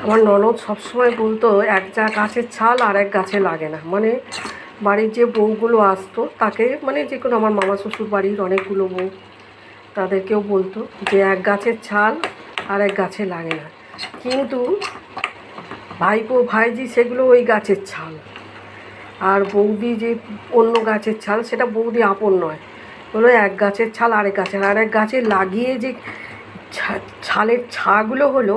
আমার ননদ সবসময় বলতো এক গাছের ছাল আর এক গাছে লাগে না, মানে বাড়ির যে বউগুলো আসতো তাকে, মানে যে কোনো আমার মামা শ্বশুর বাড়ির অনেকগুলো বউ, তাদেরকেও বলতো যে এক গাছের ছাল আর এক গাছে লাগে না। কিন্তু ভাইপো ভাইজি সেগুলো ওই গাছের ছাল, আর বৌদি যে অন্য গাছের ছাল, সেটা বৌদি আপন নয়, বলো এক গাছের ছাল আর এক গাছে লাগিয়ে যে ছালের ছাগুলো হলো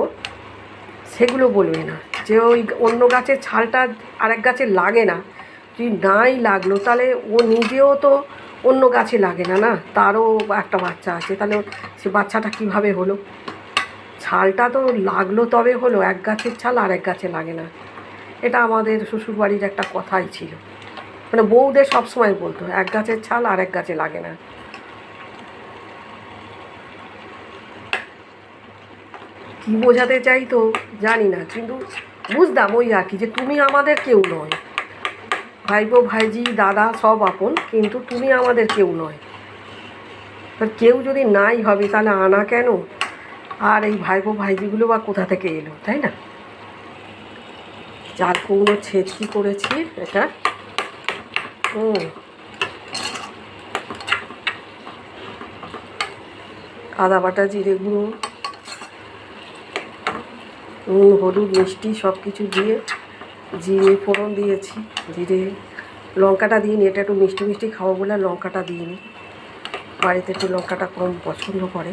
সেগুলো বলবে না, যে ওই অন্য গাছের ছালটা আরেক গাছে লাগে না। যদি নাই লাগলো তাহলে ও নিজেও তো অন্য গাছে লাগে না, না তারও একটা বাচ্চা আছে, তাহলে সে বাচ্চাটা কীভাবে হলো? ছালটা তো লাগলো তবে হলো, এক গাছের ছাল আর এক গাছে লাগে না। এটা আমাদের শ্বশুরবাড়ির একটা কথাই ছিল, মানে বউদের সবসময় বলতো এক গাছের ছাল আর এক গাছে লাগে না। কী বোঝাতে চাই তো জানি না, কিন্তু বুঝতাম ওই আর কি, যে তুমি আমাদের কেউ নয়, ভাইপো ভাইজি দাদা সব আপন, কিন্তু তুমি আমাদের কেউ নয়। কেউ যদি নাই হবে তাহলে আনা কেন? আর এই ভাইপো ভাইজিগুলো বা কোথা থেকে এলো, তাই না? চাল কুমড়ো ছেঁচকি করেছি এটা। আদা বাটা, জিরে গুঁড়ো, নুন হলুদ মিষ্টি সব কিছু দিয়ে জিরে ফোড়ন দিয়েছি। জিরে লঙ্কাটা দিইনি, এটা একটু মিষ্টি মিষ্টি খাবো বলে লঙ্কাটা দিইনি, বাড়িতে একটু লঙ্কাটা কম পছন্দ করে।